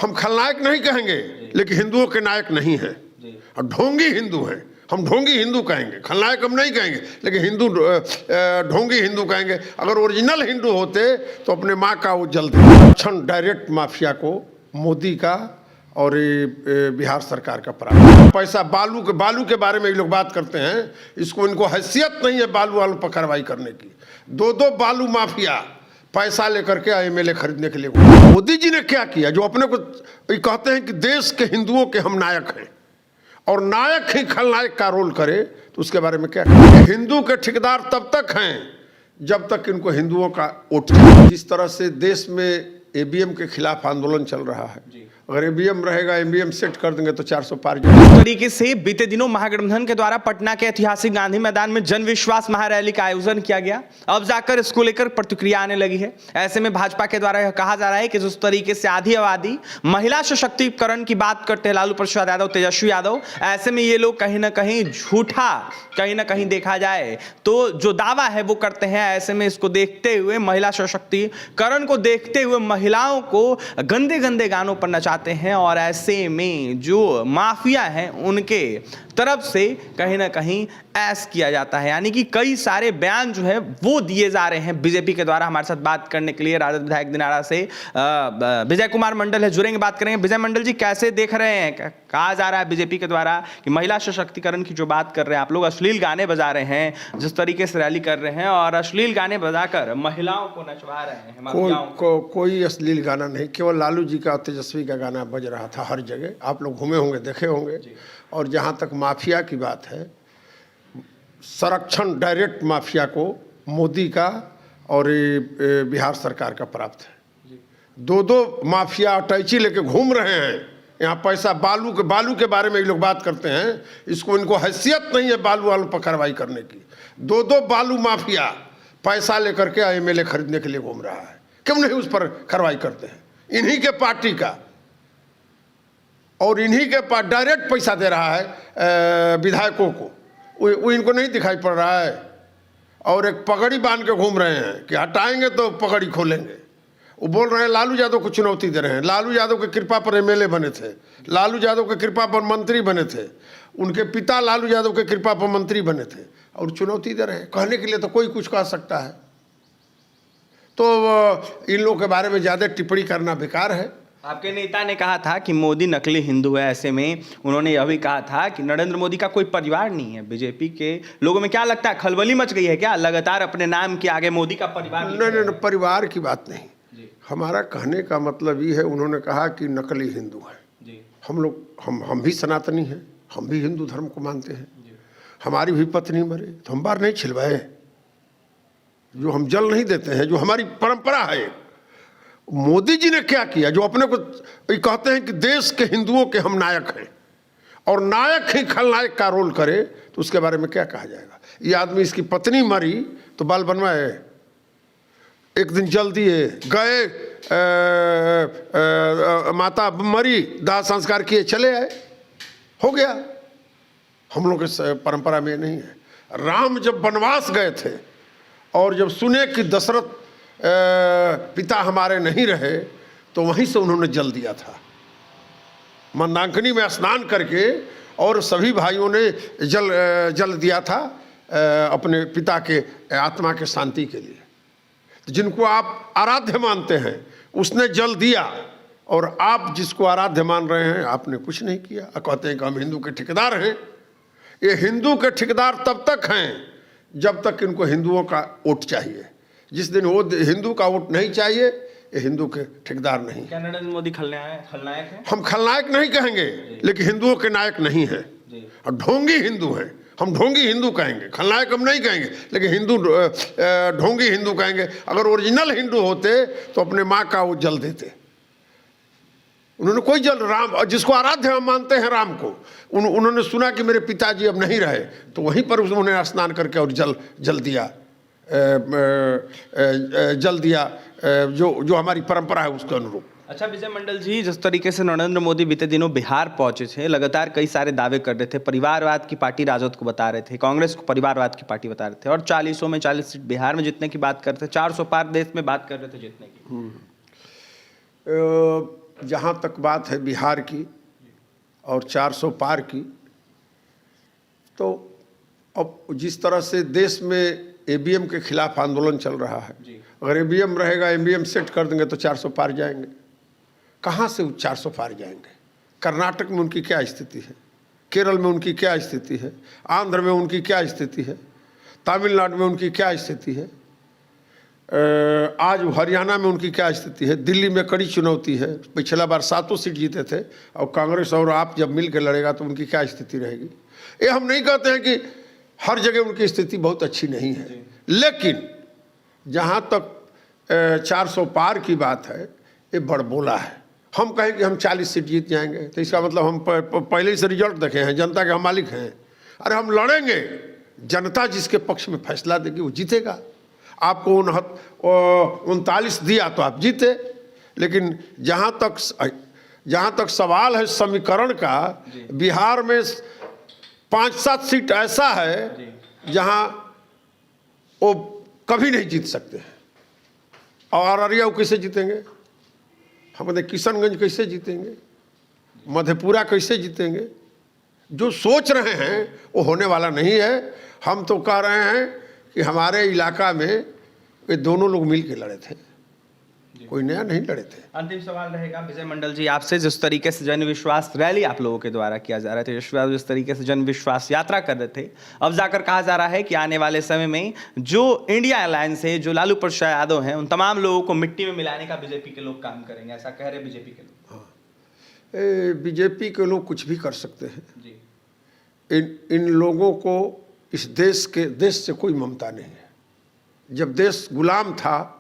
हम खलनायक नहीं कहेंगे, लेकिन हिंदुओं के नायक नहीं हैं। और ढोंगी हिंदू हैं, हम ढोंगी हिंदू कहेंगे, खलनायक हम नहीं कहेंगे, लेकिन हिंदू ढोंगी हिंदू कहेंगे। अगर ओरिजिनल हिंदू होते तो अपने माँ का वो जल देते। डायरेक्ट माफिया को मोदी का और बिहार सरकार का प्रावधान। पैसा बालू के बारे में ये लोग बात करते हैं, इसको इनको हैसियत नहीं है बालू वालों पर कार्रवाई करने की। दो बालू माफिया पैसा लेकर के एमएलए खरीदने के लिए। मोदी जी ने क्या किया जो अपने को कहते हैं कि देश के हिंदुओं के हम नायक हैं, और नायक ही खलनायक का रोल करे, तो उसके बारे में क्या कहें? हिंदू के ठेकेदार तब तक हैं जब तक इनको हिंदुओं का वोट। जिस तरह से देश में ईवीएम के खिलाफ आंदोलन चल रहा है, अगर ईवीएम रहेगा, ईवीएम सेट कर देंगे तो 400 पार जाएगा। इस तरीके से बीते दिनों महागठबंधन के द्वारा पटना के ऐतिहासिक गांधी मैदान में जन विश्वास महारैली का आयोजन किया गया। अब जाकर इसको लेकर प्रतिक्रिया आने लगी है। ऐसे में भाजपा के द्वारा यह कहा जा रहा है कि जिस तरीके से आधी आबादी महिला सशक्तिकरण की बात करते हैं लालू प्रसाद यादव, तेजस्वी यादव, ऐसे में ये लोग कहीं ना कहीं झूठा, कहीं ना कहीं देखा जाए तो जो दावा है वो करते हैं। ऐसे में इसको देखते हुए, महिला सशक्तिकरण को देखते हुए महिलाओं को गंदे गंदे गानों पर नचाते हैं, और ऐसे में जो माफिया हैं उनके तरफ से कहीं ना कहीं ऐस किया जाता है। यानी कि कई सारे बयान जो है वो दिए जा रहे हैं बीजेपी के द्वारा। हमारे साथ बात करने के लिए राजद विधायक दिनारा से विजय कुमार मंडल है, जुड़ेंगे, बात करेंगे। विजय मंडल जी, कैसे देख रहे हैं? कहा जा रहा है बीजेपी के द्वारा कि महिला सशक्तिकरण की जो बात कर रहे हैं आप लोग, अश्लील गाने बजा रहे हैं, जिस तरीके से रैली कर रहे हैं और अश्लील गाने बजाकर महिलाओं को नचवा रहे हैं। कोई अश्लील गाना नहीं, केवल लालू जी का, तेजस्वी का गाना बज रहा था हर जगह। आप लोग घूमे होंगे, देखे होंगे। और जहाँ तक माफिया की बात है, संरक्षण डायरेक्ट माफिया को मोदी का और बिहार सरकार का प्राप्त है। दो माफिया अटैची लेके घूम रहे हैं यहाँ। पैसा बालू के बारे में ये लोग बात करते हैं, इसको इनको हैसियत नहीं है बालू वालों पर कार्रवाई करने की। दो बालू माफिया पैसा लेकर के एमएलए खरीदने के लिए घूम रहा है। क्यों नहीं उस पर कार्रवाई करते हैं? इन्हीं के पार्टी का और इन्हीं के पास डायरेक्ट पैसा दे रहा है विधायकों को। वो इनको नहीं दिखाई पड़ रहा है। और एक पगड़ी बांध के घूम रहे हैं कि हटाएंगे तो पगड़ी खोलेंगे। वो बोल रहे हैं लालू यादव को चुनौती दे रहे हैं। लालू यादव के कृपा पर एमएलए बने थे, लालू यादव के कृपा पर मंत्री बने थे, उनके पिता लालू यादव के कृपा पर मंत्री बने थे, और चुनौती दे रहे हैं। कहने के लिए तो कोई कुछ कह सकता है। तो इन लोगों के बारे में ज़्यादा टिप्पणी करना बेकार है। आपके नेता ने कहा था कि मोदी नकली हिंदू है। ऐसे में उन्होंने यह भी कहा था कि नरेंद्र मोदी का कोई परिवार नहीं है। बीजेपी के लोगों में क्या लगता है, खलबली मच गई है क्या? लगातार अपने नाम के आगे मोदी का परिवार। नहीं, परिवार की बात नहीं। हमारा कहने का मतलब ये है, उन्होंने कहा कि नकली हिंदू है। हम लोग हम भी सनातनी हैं, हम भी हिंदू धर्म को मानते हैं। हमारी भी पत्नी मरे तो हम बार नहीं छिलवाए। जो हम जल नहीं देते हैं, जो हमारी परंपरा है। मोदी जी ने क्या किया जो अपने को कहते हैं कि देश के हिंदुओं के हम नायक हैं, और नायक ही खलनायक का रोल करे, तो उसके बारे में क्या कहा जाएगा? ये आदमी, इसकी पत्नी मरी तो बाल बनवाए, एक दिन जल दिए, गए, माता मरी, दाह संस्कार किए, चले आए, हो गया। हम लोग के परंपरा में नहीं है। राम जब वनवास गए थे और जब सुने कि दशरथ पिता हमारे नहीं रहे, तो वहीं से उन्होंने जल दिया था। मंदाकिनी में स्नान करके, और सभी भाइयों ने जल दिया था अपने पिता के आत्मा के शांति के लिए। जिनको आप आराध्य मानते हैं उसने जल दिया, और आप जिसको आराध्य मान रहे हैं आपने कुछ नहीं किया। कहते हैं कि हम हिंदू के ठेकेदार हैं। ये हिंदू के ठेकेदार तब तक हैं जब तक इनको हिंदुओं का वोट चाहिए। जिस दिन वो हिंदू का वोट नहीं चाहिए, ये हिंदू के ठेकेदार नहीं। क्या नरेंद्र मोदी खलनायक है? हम खलनायक नहीं कहेंगे, लेकिन हिंदुओं के नायक नहीं हैं। और ढोंगी हिंदू हैं, हम ढोंगी हिंदू कहेंगे, खलनायक हम नहीं कहेंगे, लेकिन हिंदू ढोंगी हिंदू कहेंगे। अगर ओरिजिनल हिंदू होते तो अपने माँ का वो जल देते। उन्होंने कोई जल, राम जिसको आराध्य हम मानते हैं, राम को, उन्होंने सुना कि मेरे पिताजी अब नहीं रहे, तो वहीं पर उन्होंने स्नान करके और जल दिया, जो हमारी परंपरा है उसके अनुरूप। अच्छा विजय मंडल जी, जिस तरीके से नरेंद्र मोदी बीते दिनों बिहार पहुंचे थे, लगातार कई सारे दावे कर रहे थे, परिवारवाद की पार्टी राजद को बता रहे थे, कांग्रेस को परिवारवाद की पार्टी बता रहे थे, और 40 में 40 सीट बिहार में जीतने की बात करते थे, 400 पार देश में बात कर रहे थे जीतने की। जहाँ तक बात है बिहार की और 400 पार की, तो अब जिस तरह से देश में ईवीएम के खिलाफ आंदोलन चल रहा है, अगर ईवीएम रहेगा, ईवीएम सेट कर देंगे तो 400 पार जाएंगे। कहाँ से 400 पार जाएंगे? कर्नाटक में उनकी क्या स्थिति है, केरल में उनकी क्या स्थिति है, आंध्र में उनकी क्या स्थिति है, तमिलनाडु में उनकी क्या स्थिति है, आज हरियाणा में उनकी क्या स्थिति है, दिल्ली में कड़ी चुनौती है। पिछला बार 7 सीट जीते थे, और कांग्रेस और आप जब मिल के लड़ेगा तो उनकी क्या स्थिति रहेगी। ये हम नहीं कहते हैं कि हर जगह उनकी स्थिति बहुत अच्छी नहीं है, लेकिन जहाँ तक 400 पार की बात है, ये बड़बोला है। हम कहें कि हम 40 सीट जीत जाएंगे तो इसका मतलब हम पहले ही से रिजल्ट देखे हैं, जनता के हम मालिक हैं। अरे हम लड़ेंगे, जनता जिसके पक्ष में फैसला देगी वो जीतेगा। आपको 39 दिया तो आप जीते, लेकिन जहाँ तक सवाल है समीकरण का, बिहार में 5-7 सीट ऐसा है जहाँ वो कभी नहीं जीत सकते हैं। और अररिया वो कैसे जीतेंगे? हम कहते किशनगंज कैसे जीतेंगे, मधेपुरा कैसे जीतेंगे? जो सोच रहे हैं वो होने वाला नहीं है। हम तो कह रहे हैं कि हमारे इलाका में ये दोनों लोग मिल के लड़े थे, कोई नया नहीं लड़े थे। अंतिम सवाल रहेगा विजय मंडल जी आपसे, जिस तरीके से जन विश्वास रैली आप लोगों के द्वारा किया जा रहा था, जिस तरीके से जन विश्वास यात्रा कर रहे थे, अब जाकर कहा जा रहा है कि आने वाले समय में जो इंडिया अलायंस है, जो लालू प्रसाद यादव हैं, उन तमाम लोगों को मिट्टी में मिलाने का बीजेपी के लोग काम करेंगे, ऐसा कह रहे बीजेपी के लोग। हाँ, बीजेपी के लोग कुछ भी कर सकते हैं जी। इन लोगों को इस देश से कोई ममता नहीं है। जब देश गुलाम था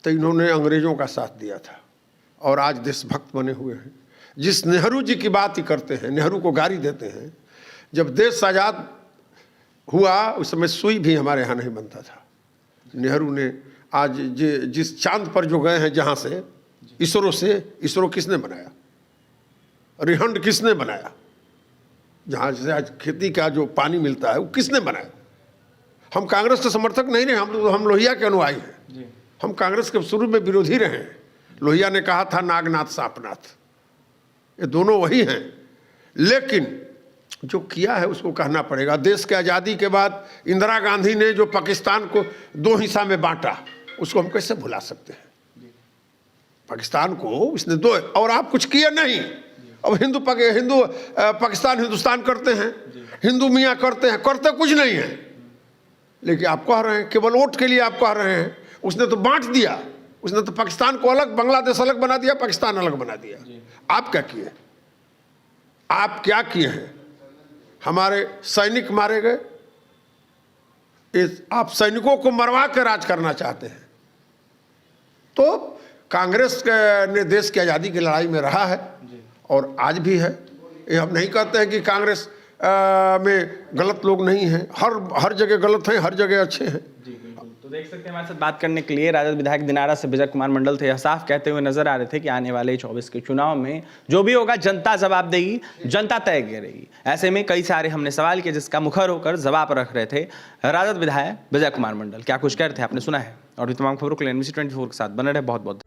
तो इन्होंने अंग्रेजों का साथ दिया था, और आज देशभक्त बने हुए हैं। जिस नेहरू जी की बात ही करते हैं, नेहरू को गाली देते हैं। जब देश आज़ाद हुआ उस समय सुई भी हमारे यहाँ नहीं बनता था। नेहरू ने आज जिस चांद पर जो गए हैं, जहाँ से इसरो किसने बनाया? रिहंड किसने बनाया? जहाँ से आज खेती का जो पानी मिलता है वो किसने बनाया? हम कांग्रेस के समर्थक नहीं रहे, हम लोहिया के अनुयायी हैं। हम कांग्रेस के शुरू में विरोधी रहे हैं। लोहिया ने कहा था नागनाथ सापनाथ, ये दोनों वही हैं। लेकिन जो किया है उसको कहना पड़ेगा। देश के आज़ादी के बाद इंदिरा गांधी ने जो पाकिस्तान को 2 हिस्सा में बांटा, उसको हम कैसे भुला सकते हैं? पाकिस्तान को उसने 2, और आप कुछ किए नहीं। अब पाकिस्तान हिंदुस्तान करते हैं, हिंदू मियाँ करते हैं, करते कुछ नहीं है। लेकिन आप कह रहे हैं केवल वोट के लिए, आप कह रहे हैं उसने तो बांट दिया, उसने तो पाकिस्तान को अलग, बांग्लादेश अलग बना दिया, पाकिस्तान अलग बना दिया। आप क्या किए? आप क्या किए हैं? हमारे सैनिक मारे गए, आप सैनिकों को मरवा कर राज करना चाहते हैं। तो कांग्रेस ने देश की आज़ादी की लड़ाई में रहा है और आज भी है। ये हम नहीं कहते हैं कि कांग्रेस में गलत लोग नहीं हैं, हर जगह गलत हैं, हर जगह अच्छे हैं। तो देख सकते हैं हमारे साथ बात करने के लिए राजद विधायक दिनारा से विजय कुमार मंडल थे। यह साफ कहते हुए नजर आ रहे थे कि आने वाले 24 के चुनाव में जो भी होगा जनता जवाब देगी, जनता तय करेगी। ऐसे में कई सारे हमने सवाल किए जिसका मुखर होकर जवाब रख रहे थे राजद विधायक विजय कुमार मंडल। क्या कुछ कह रहे थे आपने सुना है। और भी तमाम खबरों के लिए NBC 24 के साथ बने रहे। बहुत बहुत